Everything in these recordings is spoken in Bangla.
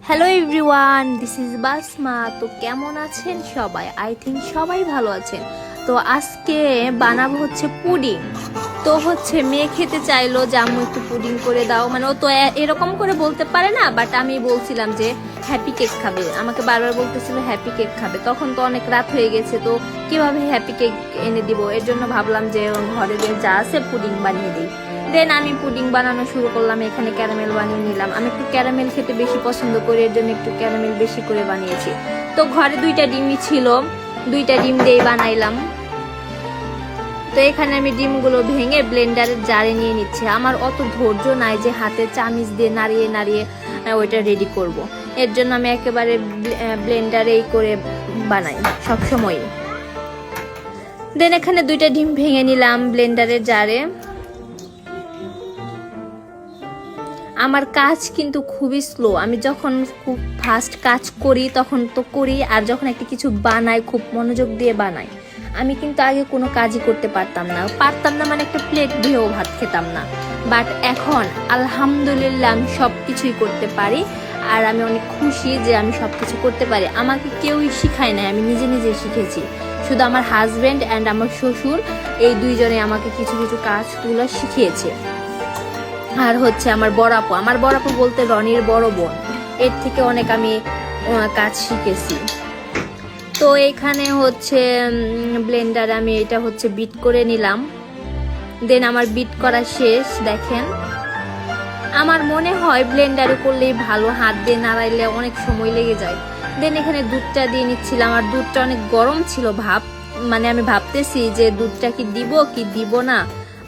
Hello everyone, this is Basma. তো কেমন আছেন সবাই? আই থিঙ্ক সবাই ভালো আছেন। তো আজকে বানাবো হচ্ছে পুডিং। তো হচ্ছে মেয়ে খেতে চাইলো যে আম্মু একটু পুডিং করে দাও, মানে ও তো এরকম করে বলতে পারে না, বাট আমি বলছিলাম যে হ্যাপি কেক খাবে, আমাকে বারবার বলতেছিল হ্যাপি কেক খাবে। তখন তো অনেক রাত হয়ে গেছে, তো কিভাবে হ্যাপি কেক এনে দিব, এর জন্য ভাবলাম যে ঘরে যা আছে পুডিং বানিয়ে দিই। দেন আমি পুডিং বানানো শুরু করলাম। এখানে ক্যারামেল বানিয়ে নিলাম, আমি একটু ক্যারামেল খেতে বেশি পছন্দ করি, এর জন্য একটু ক্যারামেল বেশি করে বানিয়েছি। তো ঘরে 2টা ডিমই ছিল, 2টা ডিম দিয়ে বানাইলাম। তো এখানে আমি ডিমগুলো ভেঙে ব্লেন্ডারের জারে নিয়ে নিচ্ছি। আমার অত ধৈর্য নাই যে হাতে চামিচ দিয়ে নাড়িয়ে নাড়িয়ে ওইটা রেডি করব। এর জন্য আমি একেবারে ব্লেন্ডারেই করে বানাই সবসময়। দেন এখানে 2টা ডিম ভেঙে নিলাম ব্লেন্ডারের জারে। আমার কাজ কিন্তু খুবই স্লো, আমি যখন খুব ফাস্ট কাজ করি তখন তো করি, আর যখন একটা কিছু বানাই খুব মনোযোগ দিয়ে বানাই। আমি কিন্তু আগে কোনো কাজই করতে পারতাম না মানে একটা প্লেট ধুয়েও ভাত খেতাম না। বাট এখন আলহামদুলিল্লাহ আমি সব কিছুই করতে পারি, আর আমি অনেক খুশি যে আমি সব কিছু করতে পারি। আমাকে কেউই শিখায় নাই, আমি নিজে নিজে শিখেছি। শুধু আমার হাজব্যান্ড অ্যান্ড আমার শ্বশুর, এই 2জনে আমাকে কিছু কিছু কাজগুলো শিখিয়েছে। আর হচ্ছে আমার বড় আপু বলতে রনির বড় বোন, এর থেকে অনেক আমি কাজ শিখেছি। তো এখানে হচ্ছে ব্লেন্ডার আমি এটা হচ্ছে বিট করে নিলাম। দেন আমার বিট করা শেষ। দেখেন, আমার মনে হয় ব্লেন্ডারে করলেই ভালো, হাত দিয়ে নাড়াইলে অনেক সময় লেগে যায়। দেন এখানে দুধটা দিয়ে নিচ্ছিলাম, আর দুধটা অনেক গরম ছিল। মানে আমি ভাবতেছি যে দুধটা কি দিব না,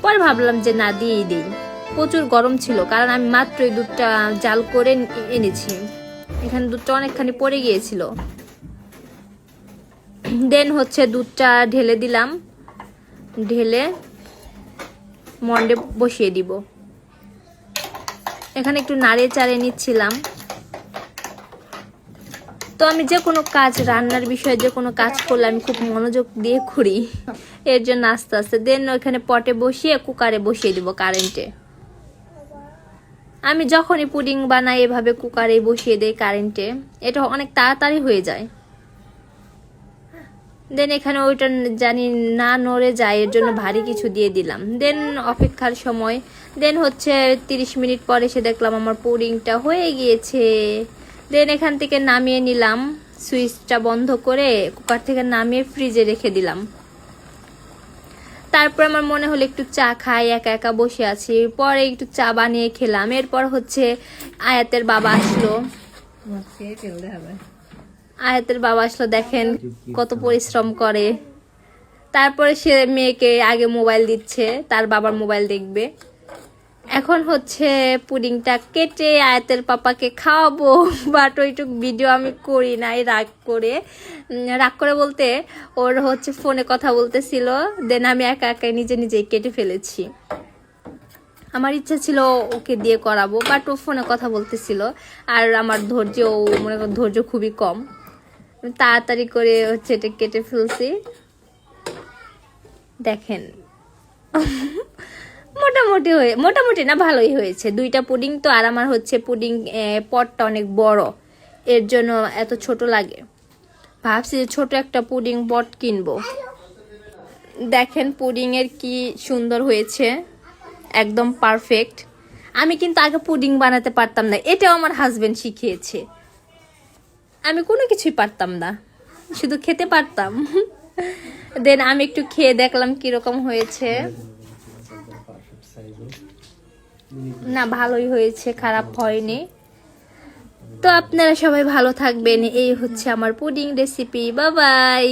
পরে ভাবলাম যে না, দিয়েই দিই। প্রচুর গরম ছিল, কারণ আমি মাত্রই দুধটা জাল করে এনেছি। এখানে দুধটা অনেকখানি পড়ে গিয়েছিল। দেন হচ্ছে দুধটা ঢেলে দিলাম, ঢেলে মন্ডে বসিয়ে দিব। এখানে একটু নাড়িয়ে চাড়িয়ে নিচ্ছিলাম। তো আমি যে কোনো কাজ, রান্নার বিষয়ে যে কোনো কাজ করলে আমি খুব মনোযোগ দিয়ে করি, এর জন্য আস্তে আস্তে। দেন ওইখানে পটে বসিয়ে কুকারে বসিয়ে দিব কারেন্টে। আমি যখনই পুডিং বানাই এভাবে কুকারে বসিয়ে দেই কারেন্টে, এটা অনেক তাড়াতাড়ি হয়ে যায়। দেন এখানে ওইটা জানি না নড়ে যায়, এর জন্য ভারী কিছু দিয়ে দিলাম। দেন অপেক্ষার সময়, দেন হচ্ছে 30 মিনিট পরে এসে দেখলাম আমার পুডিংটা হয়ে গিয়েছে। দেন এখান থেকে নামিয়ে নিলাম, সুইচটা বন্ধ করে কুকার থেকে নামিয়ে ফ্রিজে রেখে দিলাম। তারপর আমার মনে হলো একটু চা খাই, একা একা বসে আছি, পরে একটু চা বানিয়ে খেলাম। এরপর হচ্ছে আয়াতের বাবা আসলো। দেখেন কত পরিশ্রম করে। তারপরে সে মেয়েকে আগে মোবাইল দিচ্ছে, তার বাবার মোবাইল দেখবে। এখন হচ্ছে পুডিংটা কেটে আয়াতের পাপাকে খাওয়াবো, বাট ওইটুক ভিডিও আমি করি নাই, রাগ করে বলতে ওর হচ্ছে ফোনে কথা বলতেছিল। দেন আমি একা একা নিজেই কেটে ফেলেছি। আমার ইচ্ছা ছিল ওকে দিয়ে করাবো, বাট ও ফোনে কথা বলতেছিল, আর আমার ধৈর্য খুবই কম। তাড়াতাড়ি করে হচ্ছে এটা কেটে ফেলছি। দেখেন, মোটামুটি না, ভালোই হয়েছে। 2টা পুডিং তো, আর আমার হচ্ছে পুডিং পটটা অনেক বড়, এর জন্য এত ছোট লাগে। ভাবছি যে ছোট একটা পুডিং পট কিনবো। দেখেন পুডিং এর কি সুন্দর হয়েছে, একদম পারফেক্ট। আমি কিন্তু আগে পুডিং বানাতে পারতাম না, এটাও আমার হাজবেন্ড শিখিয়েছে। আমি কোনো কিছুই পারতাম না, শুধু খেতে পারতাম। দেন আমি একটু খেয়ে দেখলাম কিরকম হয়েছে। না, ভালোই হয়েছে, খারাপ হয়নি। তো আপনারা সবাই ভালো থাকবেন। এই হচ্ছে আমার পুডিং রেসিপি। Bye bye.